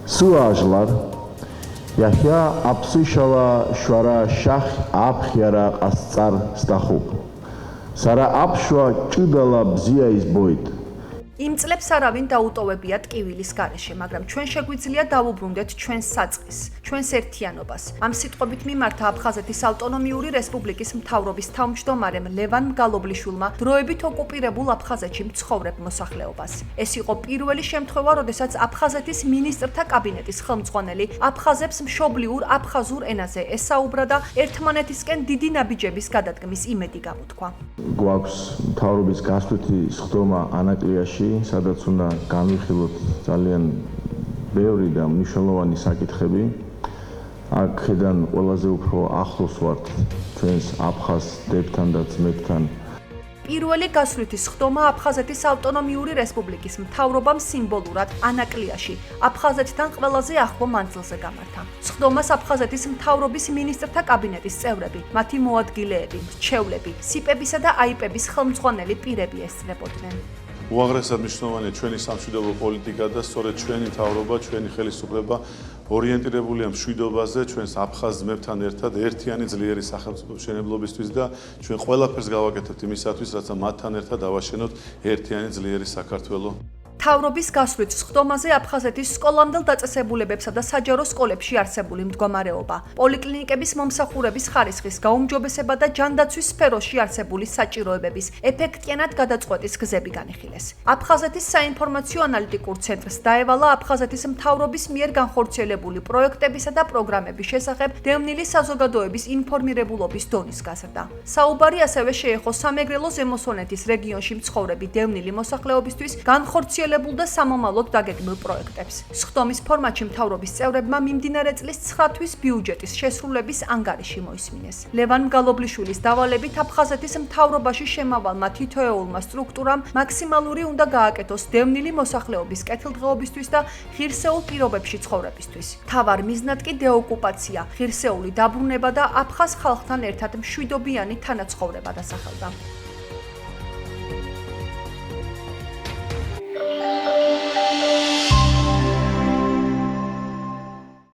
Suajlar Yahya apsishava shwara shah apkhyara qastsar stakhub Sara apshwa ჭუდალა ბზია ის ბოით იმ წლებს არავინ დაუტოვებია ტკივილის გარეშე, მაგრამ ჩვენ შეგვიძლია დავუბრუნდეთ ჩვენს საწყის, ჩვენს ერთიანობას. ამ სიტყვებით მიმართა აფხაზეთის ავტონომიური რესპუბლიკის მთავრობის თავმჯდომარემ ლევან მგალობლიშვილმა დროებით ოკუპირებულ აფხაზეთში მცხოვრებ მოსახლეობას. ეს იყო პირველი შემთხვევა, როდესაც აფხაზეთის მინისტრთა კაბინეტის ხელმძღვანელი აფხაზებს მშობლიურ აფხაზურ ენაზე ესაუბრა და ერთმანეთისკენ დიდი ნაბიჯების გადადგმის იმედი გამოთქვა. გვაქვს მთავრობის გასვლითი სხდომა ანაკლიაში სადაც უნდა განვიხილოთ ძალიან ბევრი და მნიშვნელოვანი საკითხები. აქედან ყველაზე უფრო ახლოს ვართ ჩვენს აფხაზ დებთან და ძმებთან. პირველი გასვლითი სხდომა აფხაზეთის ავტონომიური რესპუბლიკის მთავრობამ სიმბოლურად ანაკლიაში, აფხაზეთთან ყველაზე ახლო მანძილზე გამართა. სხდომას აფხაზეთის მთავრობის მინისტრთა კაბინეტის წევრები, მათი მოადგილეები, მრჩევლები, სიპებისა და აიპების ხელმძღვანელი პირები ესწრებოდნენ. უაღრესად მნიშვნელოვანია ჩვენი სამშვიდობო პოლიტიკა და სწორედ ჩვენი მთავრობა, ჩვენი ხელისუფლება ორიენტირებულია მშვიდობაზე, ჩვენს აფხაზ ძმებთან ერთად ერთიანი ძლიერი სახელმწიფო მშენებლობისთვის და ჩვენ ყველაფერს გავაკეთებთ იმისათვის, რათა მათთან ერთად დავაშენოთ ერთიანი ძლიერი საქართველო. მთავრობის გასვლით სხდომაზე აფხაზეთის სკოლამდელ დაწესებულებებსა და საჯარო სკოლებში არსებული მდგომარეობა, პოლიკლინიკების მომსახურების ხარისხის გაუმჯობესება და ჯანდაცვის სფეროში არსებული საჭიროებების ეფექტიანად გადაწყვეტის გზები განიხილეს. აფხაზეთის საინფორმაციო ანალიტიკურ ცენტრს დაევალა აფხაზეთის მთავრობის მიერ განხორციელებული პროექტებისა და პროგრამების შესახებ დევნილი საზოგადოების ინფორმირებულობის დონის გაზრდა. საუბარი ასევე შეეხო სამეგრელო ზემოსვანეთის რეგიონში მცხოვრები დევნილი მოსახლეობისთვის განხორციელებულ და სამომავლოდ დაგეგმილ პროექტებს. სხდომის ფორმატში მთავრობის წევრებმა მიმდინარე წლის 9 თვის ბიუჯეტის შესრულების ანგარიში მოისმინეს. ლევან მგალობლიშვილის დავალებით აფხაზეთის მთავრობაში შემავალმა თითოეულმა სტრუქტურამ მაქსიმალური უნდა გააკეთოს დევნილი მოსახლეობის კეთილდღეობისთვის და ღირსეულ პირობებში ცხოვრებისთვის. მთავარ მიზნად კი დეოკუპაცია, ღირსეული დაბრუნება და აფხაზ ხალხთან ერთად მშვიდობიანი თანაცხოვრება დასახელდა.